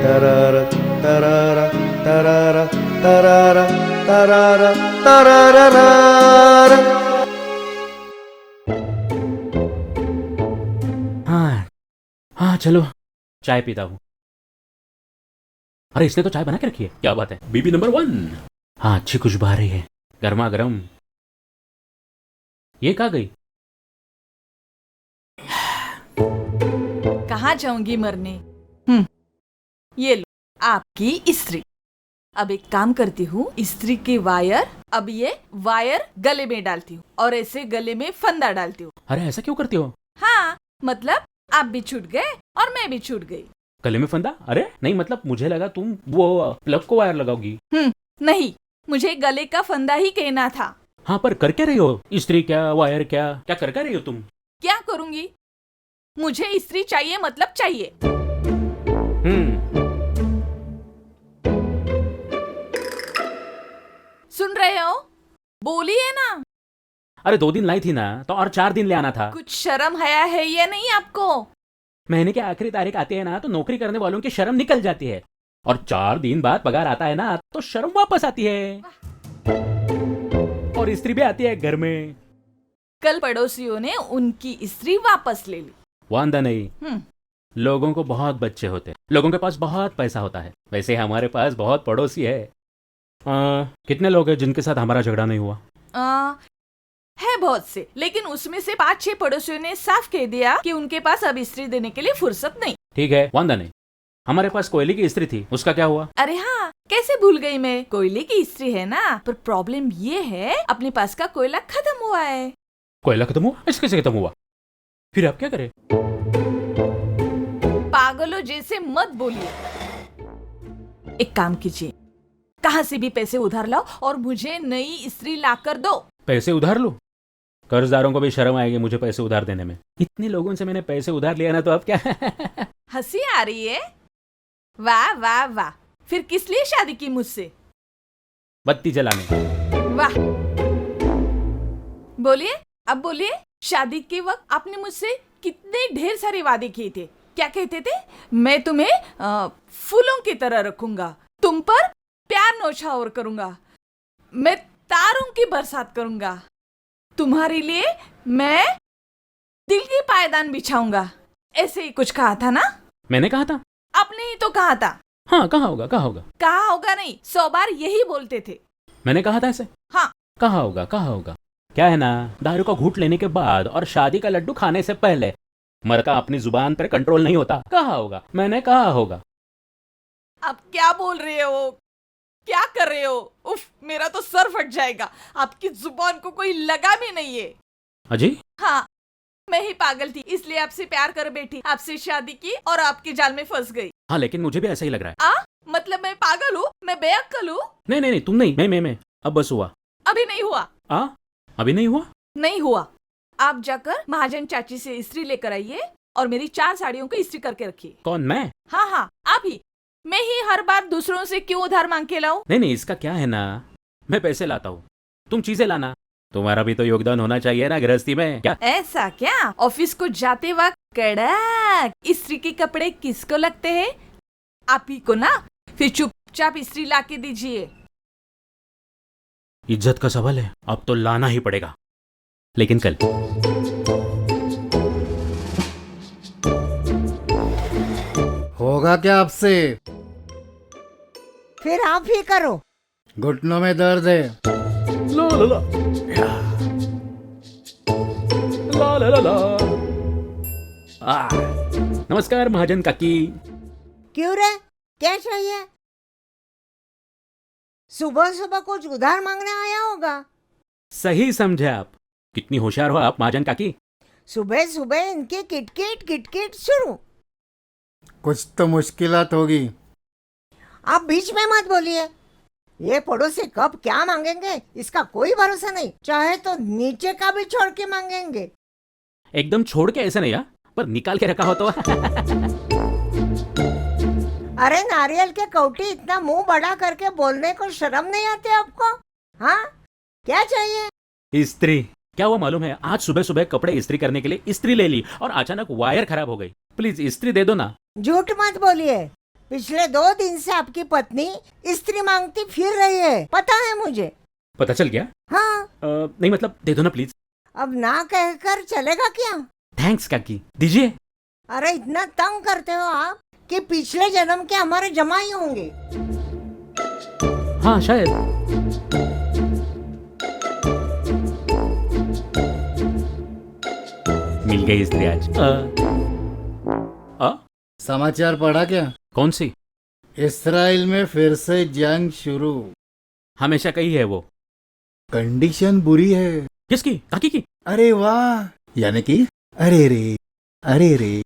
tarara tarara tarara tarara tarara tarara. हाँ हाँ चलो चाय पीता हूँ। अरे इसने तो चाय बना के रखी है, क्या बात है। बीबी नंबर 1। हाँ अच्छी खुशबू आ रही है, गर्मा गर्म। ये कहाँ गई? कहाँ जाऊंगी मरने। ये लो आपकी इस्त्री। अब एक काम करती हूँ, इस्त्री के वायर, अब ये वायर गले में डालती हूँ और ऐसे गले में फंदा डालती हूँ। अरे ऐसा क्यों करती हो? हाँ मतलब आप भी छूट गए और मैं भी छूट गई। गले में फंदा? अरे नहीं, मतलब मुझे लगा तुम वो प्लग को वायर लगाओगी। नहीं, मुझे गले का फंदा ही कहना था। हाँ पर कर क्या रही हो? इस्त्री क्या, वायर क्या, क्या कर क्या रही हो तुम? क्या करूंगी, मुझे इस्त्री चाहिए मतलब चाहिए। सुन रहे हो? बोलिए ना। अरे 2 दिन लाई थी ना, तो और 4 दिन ले आना था। कुछ शर्म हया है या नहीं आपको? महीने की आखिरी तारीख आती है ना, तो नौकरी करने वालों की शर्म निकल जाती है, और 4 दिन बाद पगार आता है ना, तो शर्म वापस आती है, और इस्त्री भी आती है घर में। कल पड़ोसियों ने उनकी इस्त्री वापस ले ली। वांदा नहीं, लोगों को बहुत बच्चे होते हैं, लोगों के पास बहुत पैसा होता है। वैसे हमारे पास बहुत पड़ोसी है। कितने लोग हैं जिनके साथ हमारा झगड़ा नहीं हुआ? है बहुत से, लेकिन उसमें से 5-6 पड़ोसियों ने साफ कह दिया कि उनके पास अब इस्त्री देने के लिए फुर्सत नहीं। ठीक है, वांदा नहीं। हमारे पास कोयले की इस्त्री थी, उसका क्या हुआ? अरे हाँ, कैसे भूल गई मैं, कोयले की इस्त्री है ना, पर प्रॉब्लम ये है अपने पास का कोयला खत्म हुआ है। कोयला खत्म हुआ? ऐसे कैसे खत्म हुआ? फिर आप क्या करें? पागलों जैसे मत बोलिए। एक काम कीजिए, कहाँ से भी पैसे उधार लाओ और मुझे नई इस्त्री ला कर दो। पैसे उधार लो? कर्जदारों को भी शर्म आएगी मुझे पैसे उधार देने में। इतने लोगों से मैंने पैसे उधार लिया ना, तो अब क्या? हंसी आ रही है? वाह वाह वाह, फिर किस लिए शादी की मुझसे? बत्ती जलाने। वाह, बोलिए, अब बोलिए। शादी के वक्त आपने मुझसे कितने ढेर सारे वादे किए थे। क्या कहते थे? मैं तुम्हें फूलों की तरह रखूंगा, तुम पर प्यार नौछावर करूंगा, मैं तारों की बरसात करूंगा, तुम्हारे लिए मैं दिल की पायदान बिछाऊंगा। ऐसे ही कुछ कहा था ना? मैंने कहा था? आपने ही तो कहा था। हाँ, कहा होगा, कहा होगा। कहा होगा नहीं, 100 बार यही बोलते थे। मैंने कहा था ऐसे? हाँ। कहा होगा, कहा होगा। क्या है ना, दारू का घूंट लेने के बाद और शादी का लड्डू खाने से पहले मर्द का अपनी जुबान पर कंट्रोल नहीं होता। कहा होगा, मैंने कहा होगा। आप क्या बोल रहे हो, क्या कर रहे हो? उफ, मेरा तो सर फट जाएगा। आपकी जुबान को कोई लगा भी नहीं है। अजी? हाँ, मैं ही पागल थी, इसलिए आपसे प्यार कर बैठी, आपसे शादी की और आपके जाल में फंस गई। हाँ, लेकिन मुझे भी ऐसा ही लग रहा है। मतलब मैं पागल हूँ, मैं बेअक्ल हूँ? नहीं नहीं नहीं, तुम नहीं, मैं। अब बस हुआ। अभी नहीं हुआ। अभी नहीं हुआ? नहीं हुआ। आप जाकर महाजन चाची से इस्त्री लेकर आइए और मेरी 4 साड़ियों को इस्त्री करके रखिए। कौन, मैं? हाँ, आप ही। मैं ही हर बार दूसरों से क्यों उधार मांग के लाऊं? नहीं, इसका क्या है ना, मैं पैसे लाता हूँ, तुम चीजें लाना। तुम्हारा भी तो योगदान होना चाहिए ना गृहस्थी में। क्या ऐसा क्या? ऑफिस को जाते वक्त कड़क इस्त्री के कपड़े किसको लगते हैं? आप ही को ना। फिर चुपचाप इस्त्री ला के दीजिए। इज्जत का सवाल है, अब तो लाना ही पड़ेगा, लेकिन कल। होगा क्या आपसे? फिर आप ही करो। घुटनों में दर्द है। ला ला ला ला ला ला ला। नमस्कार महाजन काकी। क्यों रे, क्या चाहिए? सुबह सुबह कुछ उधार मांगने आया होगा। सही समझे आप। कितनी होशियार हो आप महाजन काकी। सुबह सुबह इनके किटकिट किटकिट शुरू। कुछ तो मुश्किलात होगी। आप बीच में मत बोलिए। ये पड़ोसी कब क्या मांगेंगे इसका कोई भरोसा नहीं, चाहे तो नीचे का भी छोड़ के मांगेंगे। एकदम छोड़ के ऐसे नहीं यार, पर निकाल के रखा हो तो। अरे नारियल के कौटी इतना मुंह बड़ा करके बोलने को शर्म नहीं आती आपको? हाँ, क्या चाहिए? इस्त्री। क्या हुआ मालूम है, आज सुबह सुबह कपड़े इस्त्री करने के लिए इस्त्री ले ली और अचानक वायर खराब हो गई। प्लीज इस्त्री दे दो ना। झूठ मत बोलिए, पिछले 2 दिन से आपकी पत्नी स्त्री मांगती फिर रही है, पता है मुझे। पता चल गया? हाँ, नहीं मतलब दे दो ना प्लीज। अब ना कहकर चलेगा क्या? थैंक्स काकी, दीजिए। अरे इतना तंग करते हो आप कि पिछले जन्म के हमारे जमाई होंगे। हाँ शायद। मिल गई इस्त्री आज। समाचार पढ़ा क्या? कौन सी? इसराइल में फिर से जंग शुरू। हमेशा कही है वो। कंडीशन बुरी है। किसकी? काकी की? अरे वाह, यानी कि अरे रे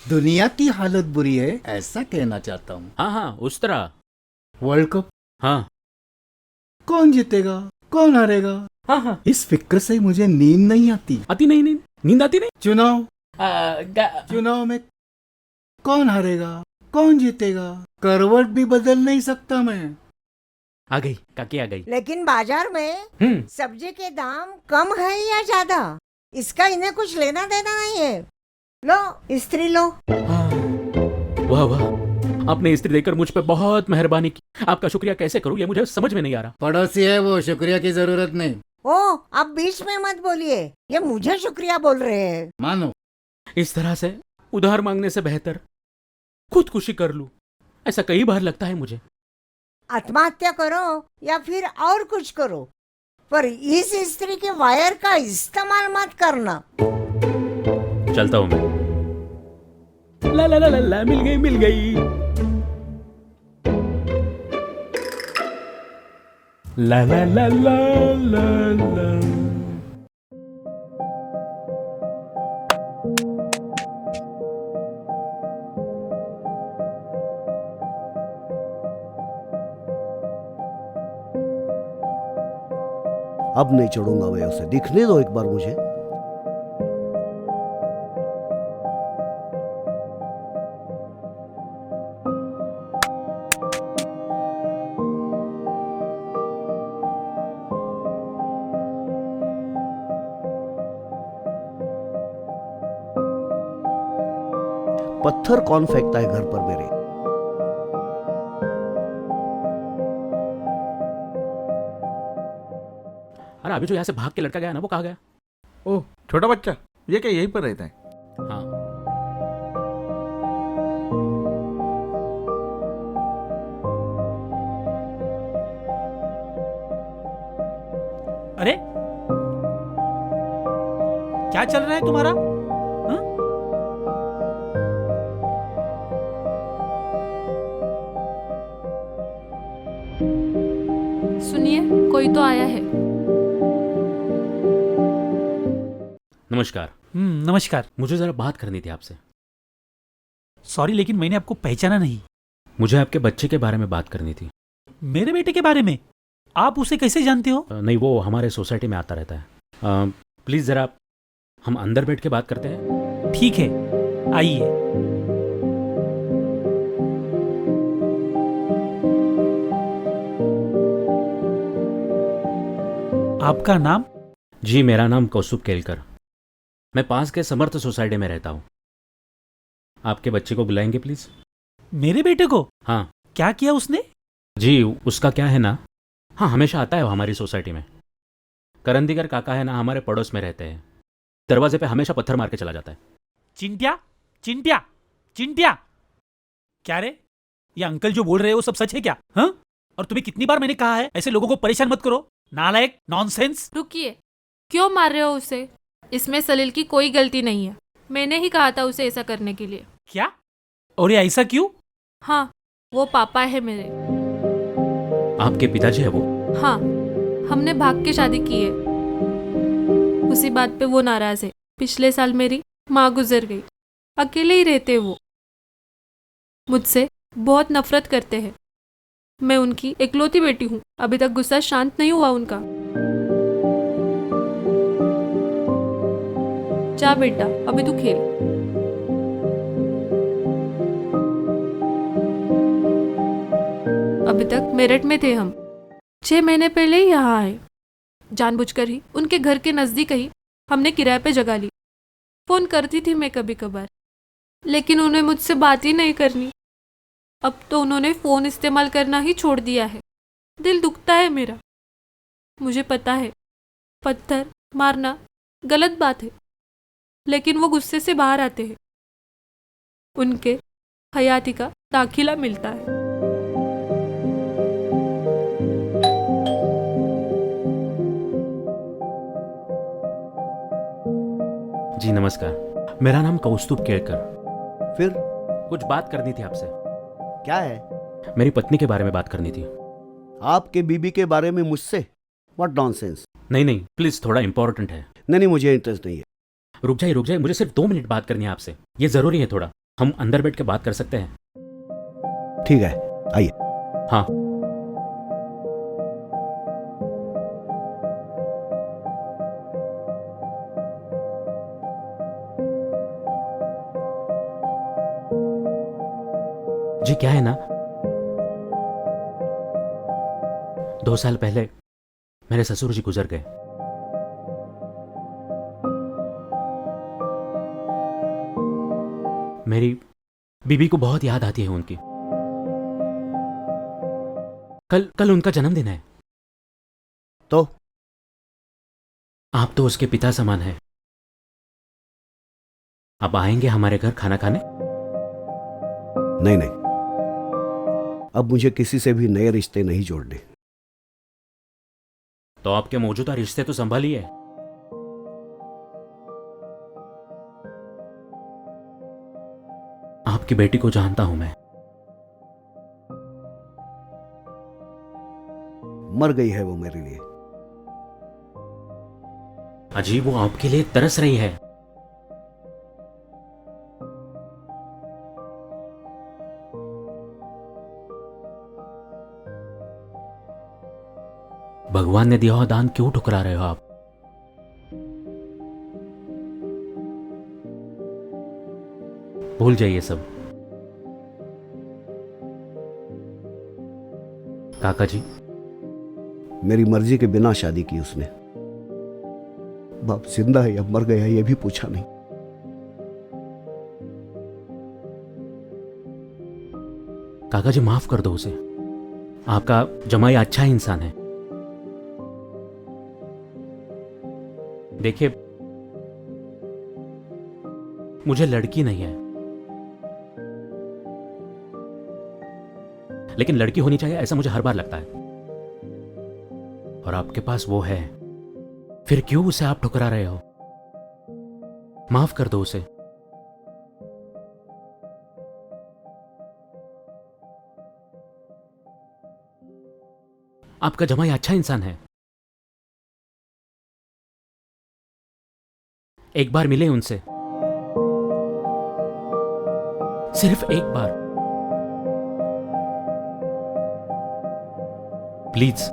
दुनिया की हालत बुरी है, ऐसा कहना चाहता हूँ। हाँ हाँ उस तरह। वर्ल्ड कप हाँ कौन जीतेगा, कौन हारेगा, हाँ हाँ। इस फिक्र से मुझे नींद नहीं आती। आती नहीं नींद आती नहीं। चुनाव में कौन हारेगा, कौन जीतेगा, करवट भी बदल नहीं सकता मैं। आ गई काकी, आ गई। लेकिन बाजार में सब्जी के दाम कम है या ज्यादा, इसका इन्हें कुछ लेना देना नहीं है। लो स्त्री लो। वाह वाह, आपने इस्त्री देकर मुझ पे बहुत मेहरबानी की। आपका शुक्रिया कैसे करूं ये मुझे समझ में नहीं आ रहा। पड़ोसी है वो, शुक्रिया की जरूरत नहीं। ओ, आप बीच में मत बोलिए, ये मुझे शुक्रिया बोल रहे हैं। मानो इस तरह से उधार मांगने से बेहतर खुदकुशी कर लूं, ऐसा कई बार लगता है मुझे। आत्महत्या करो या फिर और कुछ करो, पर इस स्त्री के वायर का इस्तेमाल मत करना। चलता हूं मैं। ला ला ला ला ला, मिल गई। ला ला ला ला ला ला। अब नहीं चढ़ूंगा मैं उसे, दिखने दो एक बार मुझे। पत्थर कौन फेंकता है घर पर मेरे? अरे अभी जो यहाँ से भाग के लड़का गया ना, वो कहाँ गया? ओह, छोटा बच्चा, ये क्या यहीं पर रहता है? हाँ। अरे क्या चल रहा है तुम्हारा? हाँ? सुनिए, कोई तो आया है। नमस्कार। नमस्कार। मुझे जरा बात करनी थी आपसे। सॉरी, लेकिन मैंने आपको पहचाना नहीं। मुझे आपके बच्चे के बारे में बात करनी थी। मेरे बेटे के बारे में? आप उसे कैसे जानते हो? नहीं, वो हमारे सोसाइटी में आता रहता है। प्लीज जरा हम अंदर बैठ के बात करते हैं। ठीक है, आइए। आपका नाम? जी, मेरा नाम कौस्तुभ केलकर। मैं पास के समर्थ सोसाइटी में रहता हूँ। आपके बच्चे को बुलाएंगे प्लीज। मेरे बेटे को? हाँ। क्या किया उसने? जी, उसका क्या है ना, हाँ हमेशा आता है वो हमारी सोसाइटी में। करंदीकर काका है ना, हमारे पड़ोस में रहते हैं। दरवाजे पे हमेशा पत्थर मार के चला जाता है। चिंटिया चिंटिया चिंटिया। क्या रे, ये अंकल जो बोल रहे हैं वो सब सच है क्या? हाँ? और तुम्हें कितनी बार मैंने कहा है ऐसे लोगों को परेशान मत करो। नालायक, नॉनसेंस। रुकिए, क्यों मार रहे हो उसे? इसमें सलील की कोई गलती नहीं है। मैंने ही कहा था उसे ऐसा करने के लिए। क्या? और ये ऐसा क्यों? हाँ, वो पापा है मेरे। आपके पिताजी है वो? हाँ, हमने भाग के शादी की है। उसी बात पे वो नाराज है। पिछले साल मेरी माँ गुजर गई। अकेले ही रहते वो। मुझसे बहुत नफरत करते हैं। मैं उनकी इकलौती बेटी हूँ, अभी तक गुस्सा शांत नहीं हुआ उनका। जा बेटा, अभी तू खेल। अभी तक मेरठ में थे हम, 6 महीने पहले ही यहाँ आए। जानबूझकर ही उनके घर के नजदीक ही हमने किराए पे जगह ली। फोन करती थी मैं कभी कभार, लेकिन उन्हें मुझसे बात ही नहीं करनी। अब तो उन्होंने फोन इस्तेमाल करना ही छोड़ दिया है। दिल दुखता है मेरा। मुझे पता है पत्थर मारना गलत बात है, लेकिन वो गुस्से से बाहर आते हैं। उनके हयाती का दाखिला मिलता है। जी नमस्कार, मेरा नाम कौस्तुभ केळकर। फिर कुछ बात करनी थी आपसे। क्या है? मेरी पत्नी के बारे में बात करनी थी। आपके बीबी के बारे में मुझसे? What nonsense. नहीं प्लीज, थोड़ा इंपॉर्टेंट है। नहीं, मुझे इंटरेस्ट नहीं है। रुक जाइए, मुझे सिर्फ 2 मिनट बात करनी है आपसे। ये जरूरी है थोड़ा। हम अंदर बैठ के बात कर सकते हैं? ठीक है, आइए। हाँ। जी क्या है ना, 2 साल पहले मेरे ससुर जी गुजर गए। मेरी बीबी को बहुत याद आती है उनकी। कल उनका जन्मदिन है। तो आप तो उसके पिता समान हैं। आप आएंगे हमारे घर खाना खाने? नहीं, अब मुझे किसी से भी नए रिश्ते नहीं जोड़ने। तो आपके मौजूदा रिश्ते तो संभालिए। आपकी बेटी को जानता हूं मैं। मर गई है वो मेरे लिए। अजीब, वो आपके लिए तरस रही है। भगवान ने दिया हुआ दान क्यों ठुकरा रहे हो आप? भूल जाइए सब। काका जी, मेरी मर्जी के बिना शादी की उसने। बाप जिंदा है या मर गया ये भी पूछा नहीं। काका जी माफ कर दो उसे। आपका जमाई अच्छा इंसान है। देखिए, मुझे लड़की नहीं है, लेकिन लड़की होनी चाहिए ऐसा मुझे हर बार लगता है। और आपके पास वो है, फिर क्यों उसे आप ठुकरा रहे हो? माफ कर दो उसे। आपका जमाई अच्छा इंसान है। एक बार मिले उनसे, सिर्फ एक बार, प्लीज।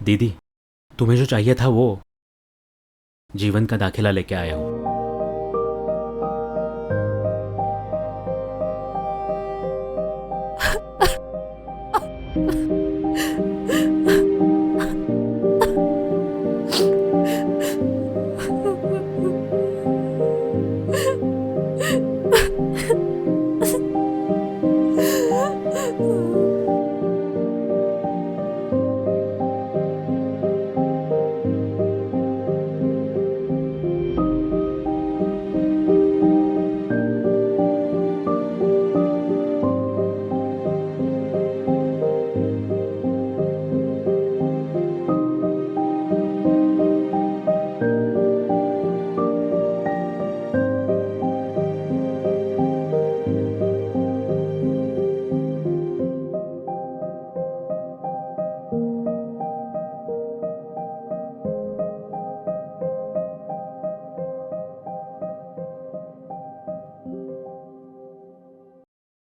दीदी, तुम्हें जो चाहिए था वो जीवन का दाखिला लेके आया हूं।